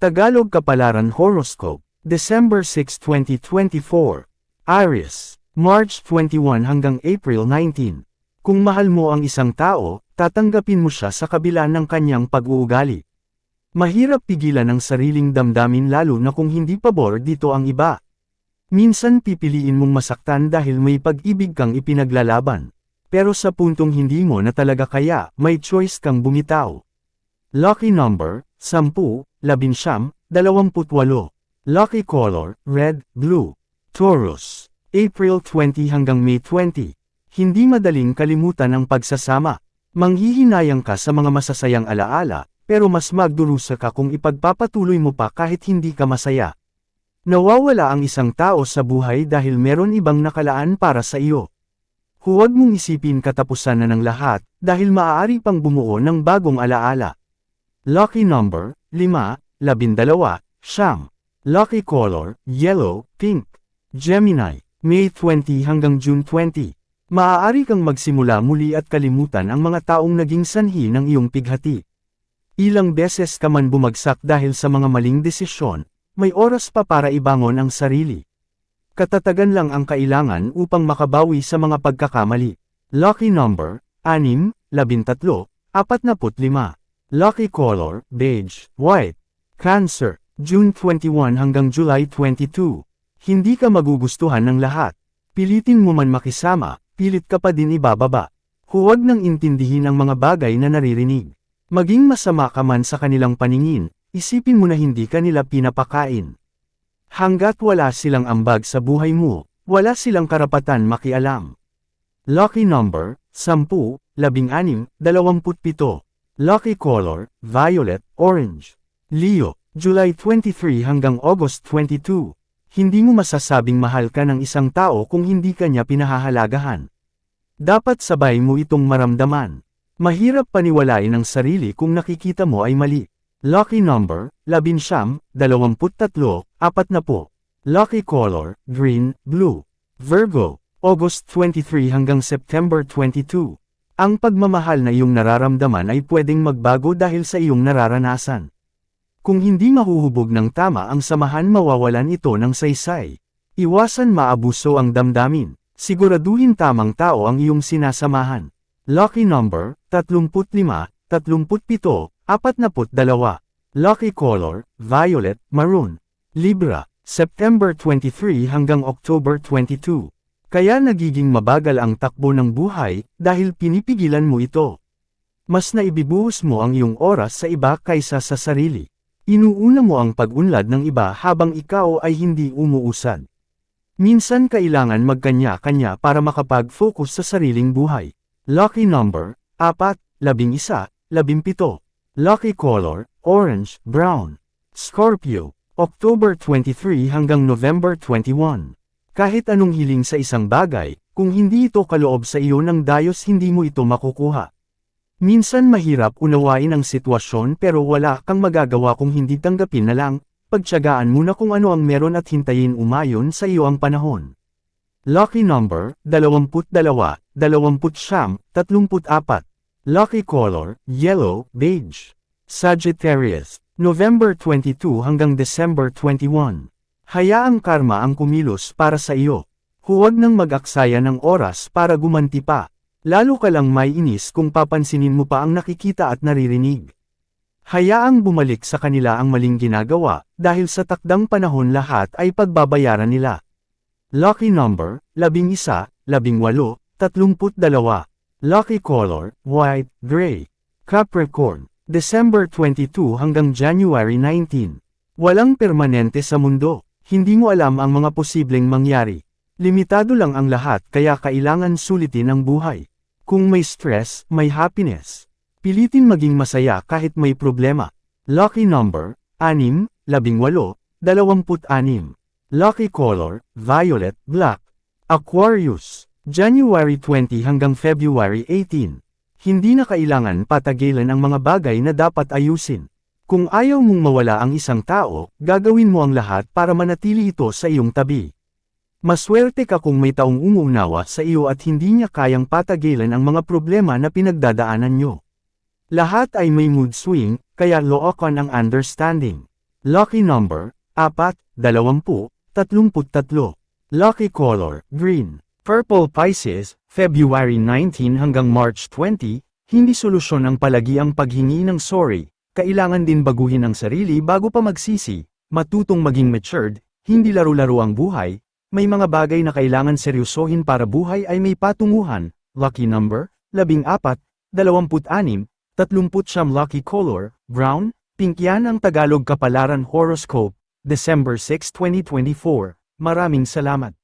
Tagalog Kapalaran Horoscope, December 6, 2024. Aries, March 21 hanggang April 19. Kung mahal mo ang isang tao, tatanggapin mo siya sa kabila ng kanyang pag-uugali. Mahirap pigilan ang sariling damdamin lalo na kung hindi pabor dito ang iba. Minsan pipiliin mong masaktan dahil may pag-ibig kang ipinaglalaban. Pero sa puntong hindi mo na talaga kaya, may choice kang bumitaw. Lucky number, 10, 11, 28. Lucky color, red, blue. Taurus, April 20 hanggang May 20. Hindi madaling kalimutan ang pagsasama. Manghihinayang ka sa mga masasayang alaala, pero mas magdurusa ka kung ipagpapatuloy mo pa kahit hindi ka masaya. Nawawala ang isang tao sa buhay dahil meron ibang nakalaan para sa iyo. Huwag mong isipin katapusan na ng lahat, dahil maaari pang bumuo ng bagong alaala. Lucky number, 5, 12, 9. Lucky color, yellow, pink. Gemini, May 20 hanggang June 20. Maaari kang magsimula muli at kalimutan ang mga taong naging sanhi ng iyong pighati. Ilang beses ka man bumagsak dahil sa mga maling desisyon, may oras pa para ibangon ang sarili. Katatagan lang ang kailangan upang makabawi sa mga pagkakamali. Lucky number, 6, 13, 45. Lucky color, beige, white. Cancer, June 21 hanggang July 22. Hindi ka magugustuhan ng lahat. Pilitin mo man makisama, pilit ka pa din ibababa. Huwag nang intindihin ang mga bagay na naririnig. Maging masama ka man sa kanilang paningin, isipin mo na hindi ka nila pinapakain. Hanggat wala silang ambag sa buhay mo, wala silang karapatan makialam. Lucky number, 10, 16, 27. Lucky color, violet, orange. Leo, July 23 hanggang August 22. Hindi mo masasabing mahal ka ng isang tao kung hindi ka niya pinahahalagahan. Dapat sabay mo itong maramdaman. Mahirap paniwalain ang sarili kung nakikita mo ay mali. Lucky number, 11, 23, 40. Lucky color, green, blue. Virgo, August 23 hanggang September 22. Ang pagmamahal na iyong nararamdaman ay pwedeng magbago dahil sa iyong nararanasan. Kung hindi mahuhubog ng tama ang samahan, mawawalan ito ng saysay. Iwasan maabuso ang damdamin. Siguraduhin tamang tao ang iyong sinasamahan. Lucky number, 35, 37, 42. Lucky color, violet, maroon. Libra, September 23 hanggang October 22. Kaya nagiging mabagal ang takbo ng buhay, dahil pinipigilan mo ito. Mas naibibuhos mo ang iyong oras sa iba kaysa sa sarili. Inuuna mo ang pag-unlad ng iba habang ikaw ay hindi umuusad. Minsan kailangan magkanya-kanya para makapag-focus sa sariling buhay. Lucky number, 4, 11, 17. Lucky color, orange, brown. Scorpio, October 23 hanggang November 21. Kahit anong hiling sa isang bagay, kung hindi ito kaloob sa iyo ng Diyos, hindi mo ito makukuha. Minsan mahirap unawain ang sitwasyon pero wala kang magagawa kung hindi tanggapin na lang, pagtiyagaan mo na kung ano ang meron at hintayin umayon sa iyo ang panahon. Lucky number, 22, 29, 34. Lucky color, yellow, beige. Sagittarius, November 22 hanggang December 21. Hayaang karma ang kumilos para sa iyo. Huwag nang mag-aksaya ng oras para gumanti pa. Lalo ka lang may inis kung papansinin mo pa ang nakikita at naririnig. Hayaang bumalik sa kanila ang maling ginagawa, dahil sa takdang panahon lahat ay pagbabayaran nila. Lucky number, 11, 18, 32. Lucky color, white, gray. Capricorn, December 22 hanggang January 19. Walang permanente sa mundo. Hindi mo alam ang mga posibleng mangyari. Limitado lang ang lahat kaya kailangan sulitin ang buhay. Kung may stress, may happiness. Pilitin maging masaya kahit may problema. Lucky number, 6, 18, 26. Lucky color, violet, black. Aquarius, January 20 hanggang February 18. Hindi na kailangan patagilan ang mga bagay na dapat ayusin. Kung ayaw mong mawala ang isang tao, gagawin mo ang lahat para manatili ito sa iyong tabi. Maswerte ka kung may taong umuunawa sa iyo at hindi niya kayang patagilan ang mga problema na pinagdadaanan nyo. Lahat ay may mood swing, kaya lookan ang understanding. Lucky number, 4, 20, 33. Lucky color, green. Purple Pisces, February 19 hanggang March 20, hindi solusyon ang palagi ang paghingi ng sorry, kailangan din baguhin ang sarili bago pa magsisi, matutong maging matured, hindi laro-laro ang buhay, may mga bagay na kailangan seryosohin para buhay ay may patunguhan. Lucky number, 14, 26, 30. Lucky color, brown, pink. Yan ang Tagalog Kapalaran Horoscope, December 6, 2024. Maraming salamat.